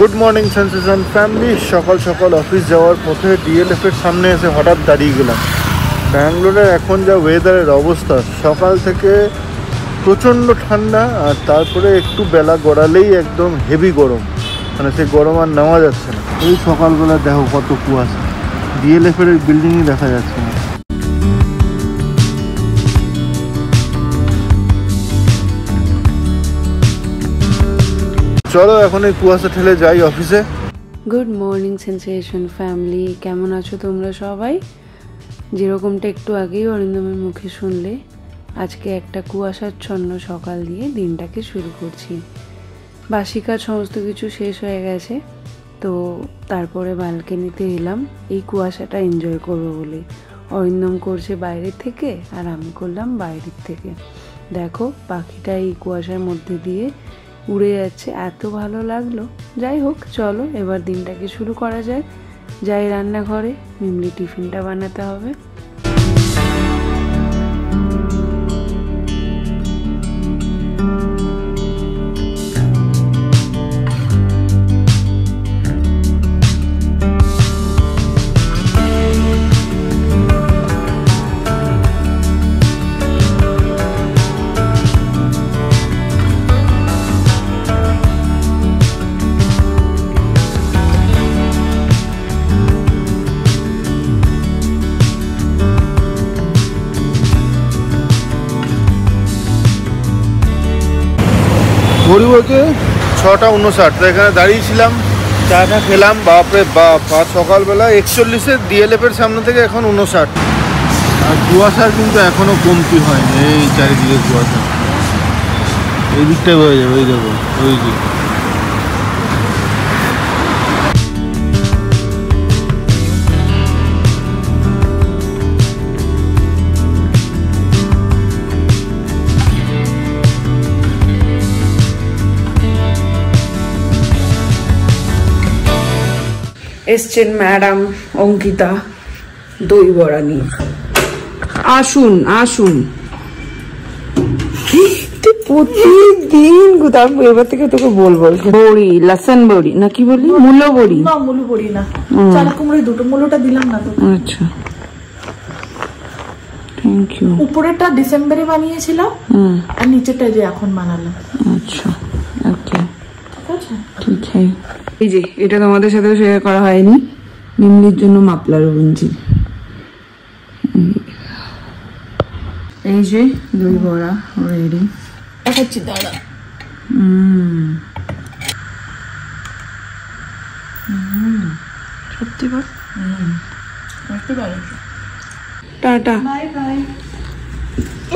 Good morning sensation family. সকাল সকাল office যাওয়ার পথে ডিএলএফের সামনে এসে হঠাৎ দাঁড়িয়ে গেলাম। ব্যাঙ্গালোরের এখন যা ওয়েদারের অবস্থা, সকাল থেকে প্রচণ্ড ঠান্ডা, আর তারপরে একটু বেলা গড়ালেই একদম হেভি গরম, মানে সেই গরম আর নেওয়া যাচ্ছে না। এই সকালবেলা দেখো কত কুয়াশা, ডিএলএফের বিল্ডিংই দেখা যাচ্ছে না। চলো এখন এই কুয়াশা ঠেলে যাই অফিসে। গুড মর্নিং সেন্সেশন ফ্যামিলি, কেমন আছো তোমরা সবাই? যেরকমটা একটু আগেই অরিন্দমের মুখে শুনলে, আজকে একটা কুয়াশাচ্ছন্ন সকাল দিয়ে দিনটাকে শুরু করছি। বাসি কাজ সমস্ত কিছু শেষ হয়ে গেছে, তো তারপরে ব্যালকনিতে এলাম এই কুয়াশাটা এনজয় করবো বলে। অরিন্দম করছে বাইরের থেকে আর আমি করলাম বাইরের থেকে। দেখো পাখিটা এই কুয়াশার মধ্যে দিয়ে উড়ে যাচ্ছে, এত ভালো লাগলো। যাই হোক, চলো এবার দিনটাকে শুরু করা যায়। যাই রান্নাঘরে, মিমলি টিফিনটা বানাতে হবে। ঘড়ি বলতে 6:59, এখানে দাঁড়িয়েছিলাম, চাটা খেলাম। বাপরে বাপ, আর সকালবেলা 41-এ ডিএলএফের সামনে থেকে এখন 59। আর কুয়াশার কিন্তু এখনও কমতি হয়নি। এই চারিদিকে কুয়াশা, এই দিকটাই হয়ে যাবে, ওই দেখো ওই দিক। এসছেন ম্যাডাম অঙ্কিতা দই বড়া নিয়ে। আসুন আসুন। প্রতিদিন এবার থেকে তোকে বলবো বড়ি, লসন বড়ি না কি বলি, মূলো বড়ি। না মূলো বড়ি না, চাল কুমড়োই দুটো, মূলোটা দিলাম না তো। আচ্ছা থ্যাংক ইউ। উপরেরটা ডিসেম্বরে বানিয়েছিলাম আর নিচেরটা যে এখন বানালাম। আচ্ছা ওকে ঠিক আছে, ঠিক আছে। এই যে এটা তোমাদের সাথেও শেয়ার করা হয়নি, মিমলির জন্য মাপলার বুনছি। এই যে দই বড়া রেডি। দেখাচ্ছি দাঁড়া। সত্যি বল। Tata bye bye.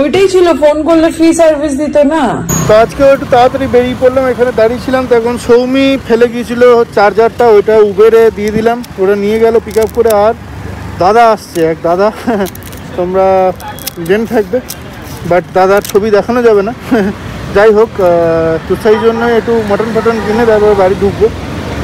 ওইটাই ছিল, ফোন করলে ফ্রি সার্ভিস দিত না। তো আজকে একটু তাড়াতাড়ি বেরিয়ে পড়লাম, এখানে দাঁড়িয়েছিলাম। তো এখন সৌমি ফেলে গিয়েছিল চার্জারটা, ওইটা উবেরে দিয়ে দিলাম, ওরা নিয়ে গেল পিক আপ করে। আর দাদা আসছে, এক দাদা, তোমরা জেনে থাকবে, বাট দাদার ছবি দেখানো যাবে না। যাই হোক, তো সেই জন্য একটু মটন ফটন কিনে তারপরে বাড়ি ঢুকবো,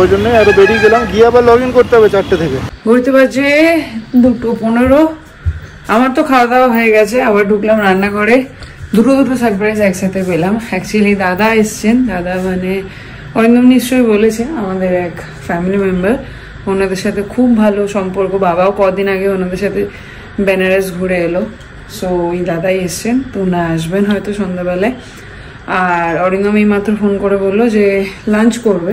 ওই জন্যই আরও বেরিয়ে গেলাম। গিয়ে আবার লগ ইন করতে হবে 4টে থেকে। ঘুরতে বাজে 2:15। আমার তো খাওয়া দাওয়া হয়ে গেছে, আবার ঢুকলাম রান্নাঘরে। দুটো সারপ্রাইজ একসাথে পেলাম। অ্যাকচুয়ালি দাদা এসছেন, দাদা মানে অরিন্দম নিশ্চয়ই বলেছে, আমাদের এক ফ্যামিলি মেম্বার। ওনাদের সাথে খুব ভালো সম্পর্ক, বাবাও কদিন আগে ওনাদের সাথে বেনারস ঘুরে এলো। সো ওই দাদাই এসছেন, তো না আসবেন হয়তো সন্ধ্যাবেলায়। আর অরিন্দম এই মাত্র ফোন করে বললো যে লাঞ্চ করবে।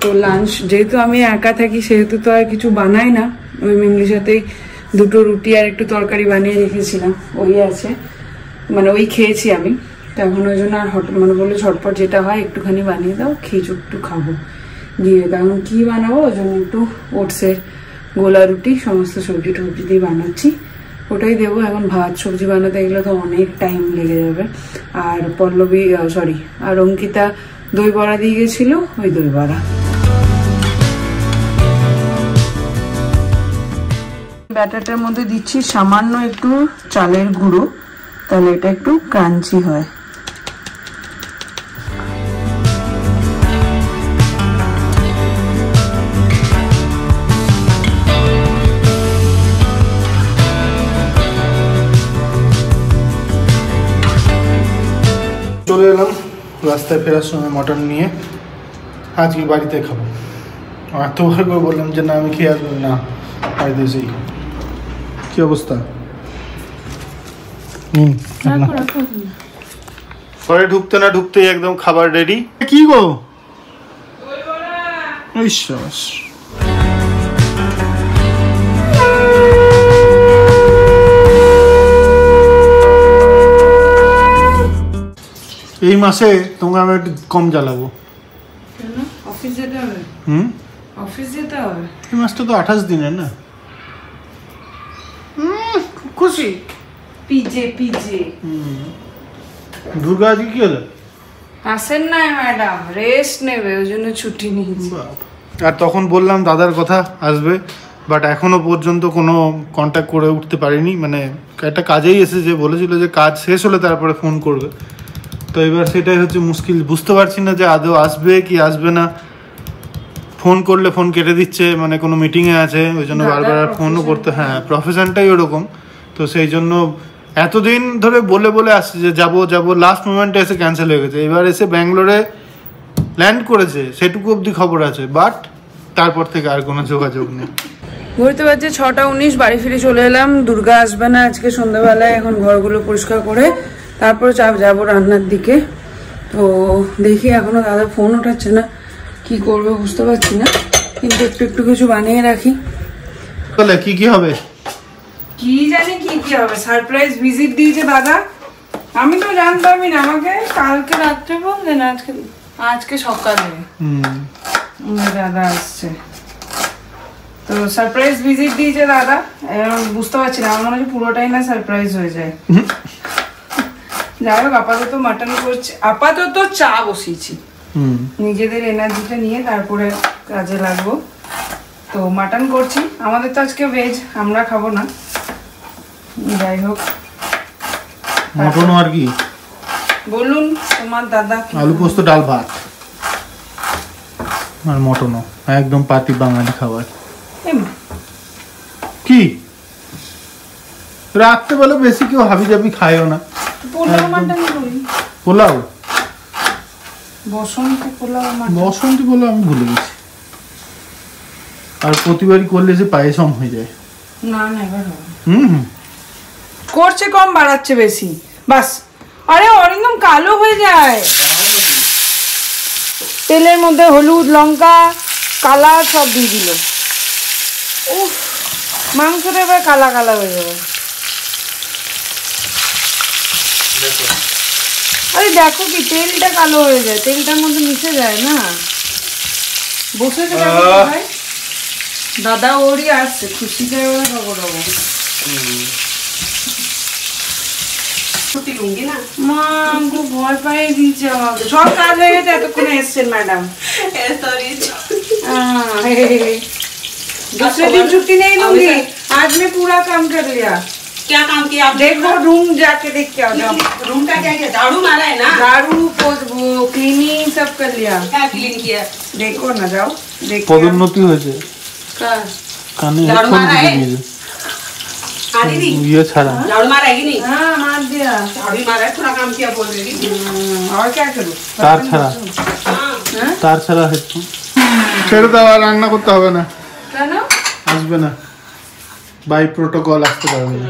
তো লাঞ্চ যেহেতু আমি একা থাকি, সেহেতু তো আর কিছু বানাই না। ওই মিমলির সাথেই দুটো রুটি আর একটু তরকারি বানিয়ে রেখেছিলাম, ওই আছে, মানে ওই খেয়েছি আমি। তখন ওই জন্য আর মানে বললো ঝটপট যেটা হয় একটুখানি বানিয়ে দাও, খেয়ে একটু খাবো দিয়ে। তখন কি বানাবো, ওই জন্য একটু ওটসের গোলা রুটি সমস্ত সবজি টবজি দিয়ে বানাচ্ছি, ওটাই দেবো। এখন ভাত সবজি বানাতে গেলে তো অনেক টাইম লেগে যাবে। আর পল্লবী আর অঙ্কিতা দই বড়া দিয়ে গেছিল, ওই দই বড়া। ব্যাটারটার মধ্যে দিচ্ছি সামান্য একটু চালের গুঁড়ো, তাহলে এটা একটু ক্রাঞ্চি হয়। চলে এলাম রাস্তায় ফেরার সময় মটন নিয়ে, আজকে বাড়িতে খাবো। এতবার করে বললাম যে না আমি খেয়ে আসবো না, দিয়েছি। কি অবস্থা? ঘরে ঢুকতে না ঢুকতেই একদম খাবার রেডি। কি গো বিশ্বাস, এই মাসে তোমাকে আমি একটু কম জ্বালাবো। অফিস যেতে হবে। অফিস যেতে হবে। এই মাসটা তো 28 দিনের না। খুব খুশি। PJ PJ. দুর্গা আজকে কি হলো? আসেন না ম্যাডাম, রেস্ট নেবে, ওই জন্য ছুটি নিয়েছি। আর তখন বললাম দাদার কথা আসবে, বাট এখনো পর্যন্ত কোনো কন্ট্যাক্ট করে উঠতে পারিনি। মানে একটা কাজেই এসেছে, বলেছিল যে কাজ শেষ হলে তারপরে ফোন করবে। তো এবার সেটাই হচ্ছে মুশকিল, বুঝতে পারছি না যে আদৌ আসবে কি আসবে না। ফোন করলে ফোন কেটে দিচ্ছে, মানে কোনো মিটিংয়ে আছে, ওই জন্য বারবার ফোনও করতে, হ্যাঁ প্রফেশনটাই ওরকম। তো সেই জন্য এতদিন ধরে বলে বলে আসছে যে যাবো যাবো, লাস্ট মোমেন্টে এসে ক্যান্সেল হয়ে গেছে। এবার এসে ব্যাঙ্গালোরে ল্যান্ড করেছে, সেটুকু অবধি খবর আছে, বাট তারপর থেকে আর কোনো যোগাযোগ নেই। ঘুরতে পারছে 6:19, বাড়ি ফিরে চলে এলাম। দুর্গা আসবে না আজকে সন্ধ্যাবেলায়, এখন ঘরগুলো পরিষ্কার করে তারপরে যাবো রান্নার দিকে। তো দেখি এখনো দাদা ফোন ওঠাচ্ছে না, কি করবে বুঝতে পারছি না, কিন্তু একটু একটু কিছু বানিয়ে রাখি। তাহলে কি কি হবে কি জানি কি কি হবে। সারপ্রাইজ ভিজিট দিয়েছে দাদা, আমি তো জানতামই না। আমাকে কালকে রাত্রে বললেন, আজকে সকালে দাদা আসছে। তো সারপ্রাইজ ভিজিট দিয়েছে দাদা, বুঝতে পারছি না, আমার মনে হচ্ছে পুরোটাই না সারপ্রাইজ হয়ে যায়। যাই হোক, আপাতত মাটন করছি, আপাতত চা বসিয়েছি, নিজেদের এনার্জিটা নিয়ে তারপরে কাজে লাগবো। তো মাটন করছি, আমাদের তো আজকে ভেজ, আমরা খাবো না। যাই হোক, মটন আর কি বলুন তোমার দাদা। আলু পোস্ত, ডাল ভাত আর মটনও, একদম পাতি বাঙালি খাবার। কি রাত্রে বেলা বেশি কেউ হাবি জাবি খায়ও না। পোলাও মাটন করি। পোলাও, বসন্তি পোলাও মাটন। বসন্তি পোলাও আমি ভুলে গেছি। আর প্রতিবারই করলে যে পায়েসম হয়ে যায়। না না, এবার হবে। করছে কম, বাড়াচ্ছে বেশি, বাস। আরে অরিন্দম কালো হয়ে যায়, তেলের মধ্যে হলুদ লঙ্কা কালার সব দিয়ে দিল। উফ, মাংসটা এবার কালা কালা হয়ে যাবে। আরে দেখো কি তেলটা কালো হয়ে যায়, তেলটার মধ্যে মিশে যায় না। বসেছে ভাই দাদা, ওরই আসছে, খুশি যায় ওরা খবর হবো। মা খুব ভয় পাইয়ে দিয়েছে আমাকে। সব কাজ হয়ে গেছে, এতক্ষণে এসছেন ম্যাডাম। दूसरे दिन छुट्टी नहीं लूंगी, आज मैं पूरा काम कर लिया। क्या काम किया आप? देखो रूम जाके देख के आओ। रूम का क्या किया? झाड़ू मारा है ना? झाड़ू वो क्लीनिंग सब कर लिया। क्या क्लीन किया? देखो ना, जाओ देखो। পদোন্নতি হয়েছে কানে झाड़ू मारा है? हाँ दीदी, ये ছাড়া झाड़ू मारा है कि नहीं? हाँ मार दिया। झाड़ू मारा है, थोड़ा काम किया बोल रही थी। और क्या करूँ? তার ছাড়া, हाँ, তার ছাড়া হচ্ছে। ছেড়ে দাও, আর রান্না করতে হবে না, क्या ना? আসবে না, বাই প্রোটোকল আসতে পারবে না,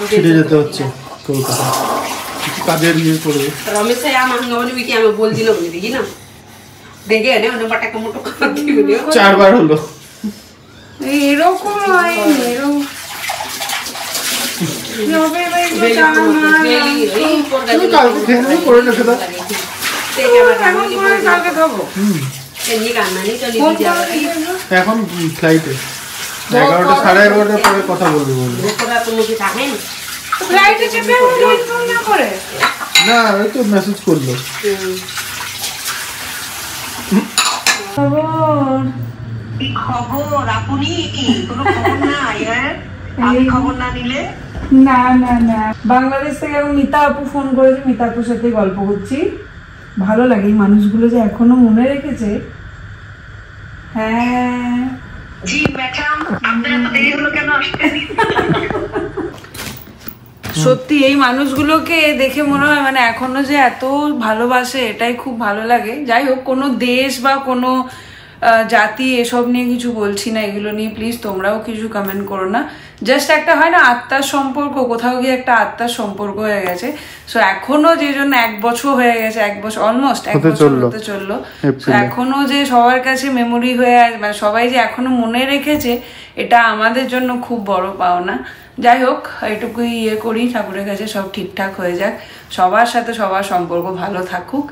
ফিরে যেতে হচ্ছে কলকাতা, কাজের ইয়ে করবে। रमेश से यहाँ मांगने वाली भी क्या मैं बोल दिलो बोली थी ना, देखे है ना उन्हें पटाखे मोटो करती वीडियो 4 বার হলো। এরকম হয়, এরকম হবে ভাই। তো চার মাস তুমি কালকে খেয়ে নেবে, করে রেখে দাও। এখন করে কালকে খাবো। এখন ফ্লাইটে 11টা 11:30 পরে কথা বলবো। ফ্লাইটে চেপে ফোন না করে না, ওই তো মেসেজ করলো। খবর আপনি কি কোনো খবর নাই? আমি খবর না নিলে না না না, বাংলাদেশ থেকে এখন মিতা আপু ফোন করেছে, মিতা আপুর সাথে গল্প করছি। ভালো লাগে এই মানুষগুলো যে এখনো মনে রেখেছে। হ্যাঁ জি ম্যাডাম, আপনার তো দেরি হলো কেন আসতে? সত্যি এই মানুষগুলোকে দেখে মনে হয় মানে এখনো যে এত ভালোবাসে, এটাই খুব ভালো লাগে। যাই হোক, কোনো দেশ বা কোনো জাতি এসব নিয়ে কিছু বলছি না, এগুলো নিয়ে প্লিজ তোমরাও কিছু কমেন্ট করো না। জাস্ট একটা হয় না আত্মার সম্পর্ক, কোথাও গিয়ে একটা আত্মার সম্পর্ক হয়ে গেছে। সো এখনো যে জন্য 1 বছর হয়ে গেছে, 1 বছর অলমোস্ট 1 বছর হতে চললো, এখনো যে সবার কাছে মেমোরি হয়ে মানে সবাই যে এখনো মনে রেখেছে, এটা আমাদের জন্য খুব বড় পাওনা। যাই হোক, এটুকুই ইয়ে করি, ঠাকুরের কাছে সব ঠিকঠাক হয়ে যাক, সবার সাথে সবার সম্পর্ক ভালো থাকুক।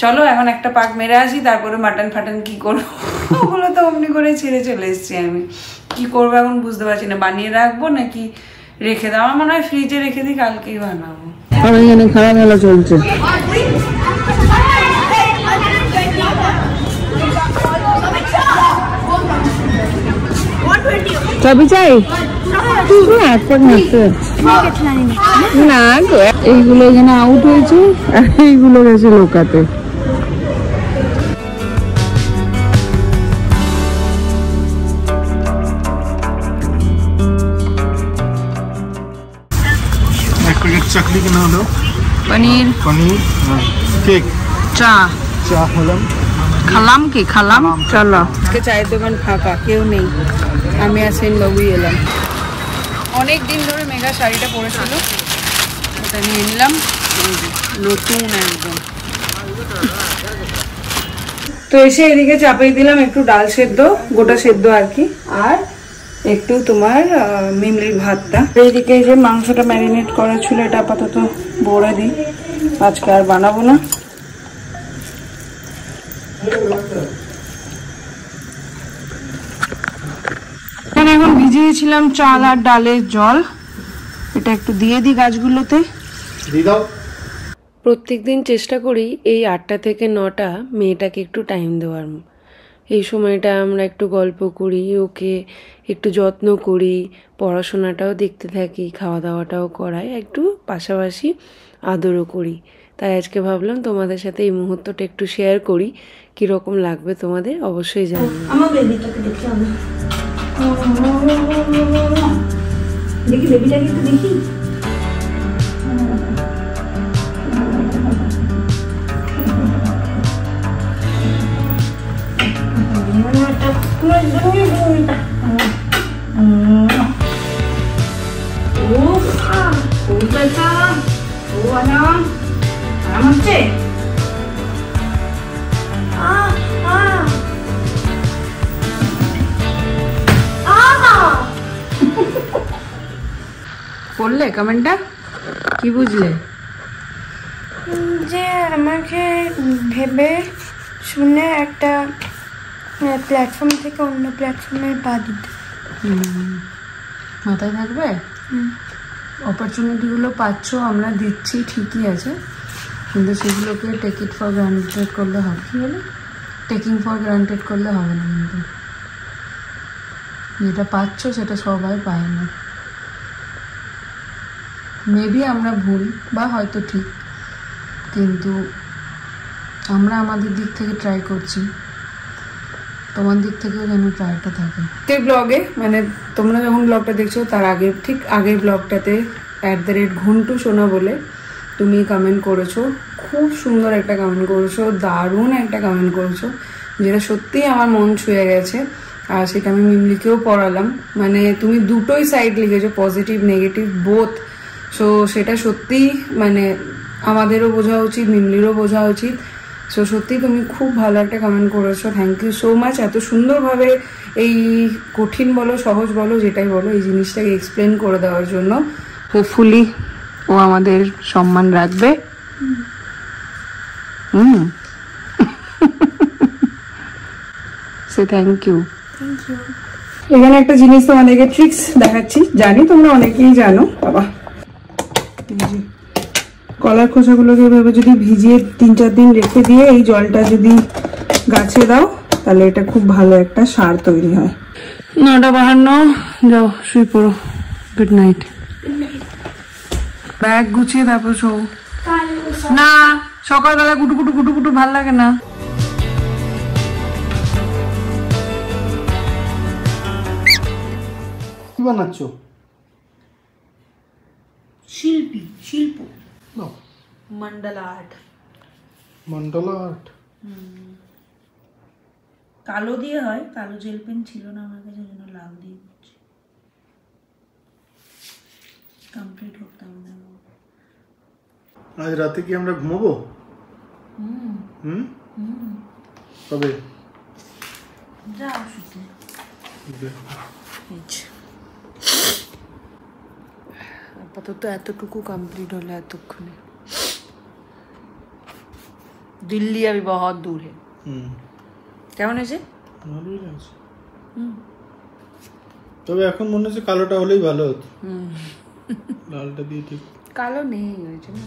চলো এখন একটা পাক মেরে আসি, তারপরে মাটন ফাটন কি করবো ওগুলো তো অমনি করে ছেড়ে চলে এসেছি। আমি কি করবো এখন বুঝতে পারছি না, বানিয়ে রাখবো নাকি রেখে দাও। আমার মনে হয় ফ্রিজে রেখে দিই, কালকেই বানাবো। আর এখানে খাওয়া মেলা চলছে। চাবি চাই না গো, এইগুলো এখানে আউট হয়েছে আর এইগুলো গেছে লোকাতে। চাকরি কিনা হলো, পনির কেক, চা খেলাম। খালাম কি খালাম। চলো, আজকে চায়ের দোকান ফাঁকা, কেউ নেই, আমি আর সেন বাবুই এলাম। অনেক দিন ধরে মেঘা শাড়িটা পরেছিল, ওটা নিয়ে নিলাম, নতুন একদম। তো এসে এদিকে চাপিয়ে দিলাম একটু ডাল সেদ্ধ, গোটা সেদ্ধ আর কি, আর একটু তোমার মিমলির ভাতটা। এইদিকে যে মাংসটা ম্যারিনেট করা ছিল, এটা আপাতত ভরে দিই, আজকে আর বানাবো না। এখন ভিজিয়েছিলাম চাল আর ডালের জল, এটা একটু দিয়ে দিই গাছগুলোতে। প্রত্যেকদিন চেষ্টা করি এই 8টা থেকে 9টা মেয়েটাকে একটু টাইম দেওয়ার। এই সময়টা আমরা একটু গল্প করি, ওকে একটু যত্ন করি, পড়াশোনাটাও দেখতে থাকি, খাওয়া দাওয়াটাও করাই, একটু পাশাপাশি আদরও করি। তাই আজকে ভাবলাম তোমাদের সাথে এই মুহূর্তটা একটু শেয়ার করি, কীরকম লাগবে তোমাদের অবশ্যই জানাবে। আমার বেবিটাকে দেখতে হবে, দেখি বেবিটাকে একটু দেখি। পড়লে কমেন্টটা, কি বুঝলে? যে আমাকে ভেবে শুনে একটা প্ল্যাটফর্ম থেকে অন্য প্ল্যাটফর্মে পা দিতে মাথায় থাকবে। অপরচুনিটিগুলো পাচ্ছ, আমরা দিচ্ছি ঠিকই আছে, কিন্তু সেগুলোকে টেক ইট ফর গ্রান্টেড করলে হবে, কি বলে টেকিং ফর গ্রান্টেড করলে হবে না। কিন্তু যেটা পাচ্ছ সেটা সবাই পায় না। মেবি আমরা ভুল বা হয়তো ঠিক, কিন্তু আমরা আমাদের দিক থেকে ট্রাই করছি, তোমার দিক থেকেও যেন ট্রাইটা থাকে। এই ব্লগে মানে তোমরা যখন ব্লগটা দেখছো তার আগে, ঠিক আগের ব্লগটাতে @ঘন্টু সোনা বলে তুমি কমেন্ট করেছো, খুব সুন্দর একটা কমেন্ট করেছো, দারুণ একটা কমেন্ট করেছো, যেটা সত্যিই আমার মন ছুঁয়ে গেছে। আর সেটা আমি মিমলিকেও পড়ালাম, মানে তুমি দুটোই সাইড লিখেছো, পজিটিভ নেগেটিভ বোথ। সো সেটা সত্যিই মানে আমাদেরও বোঝা উচিত, মিমলিরও বোঝা উচিত। সো সত্যি তুমি খুব ভালো একটা কমেন্ট করেছো, থ্যাংক ইউ সো মাচ। এত সুন্দরভাবে এই কঠিন বলো সহজ বলো যেটাই বলো, এই জিনিসটাকে এক্সপ্লেন করে দেওয়ার জন্য। হোপফুলি ও আমাদের সম্মান রাখবে। সে থ্যাংক ইউ। এখানে একটা জিনিস তোমাদেরকে ট্রিক্স দেখাচ্ছি, জানি তোমরা অনেকেই জানো। বাবা, কলার খোসাগুলোকে এভাবে যদি ভিজিয়ে 3-4 দিন রেখে দিয়ে এই জলটা যদি গাছে দাও, তাহলে এটা খুব ভালো একটা সার তৈরি হয়। 9:52, যাও শুয়ে পড়ো, গুড নাইট। ব্যাগ গুছিয়ে তারপর শো। না, সকালবেলা গুটু গুটু গুটু গুটু ভাল লাগে না। কি বানাচ্ছো? শিল্প না মন্ডলা আর্ট। মন্ডলা আর্ট। কালো দিয়ে হয়, কালো জেল পেন ছিল না আমার কাছে, জন্য লাল দিয়ে করছি। কমপ্লিট হোক তাহলে। আজ রাতে কি আমরা ঘুমাবো? কবে? যাও শুতে। আপাতত এতটুকু কমপ্লিট হলো এতক্ষণে। দিল্লি अभी बहुत दूर है। কেমন হয়েছে? ভালোই লাগছে। তবে এখন মনে হচ্ছে কালোটা হলেই ভালো হতো। লালটা দিয়ে ঠিক কালো নেই হয়েছে না।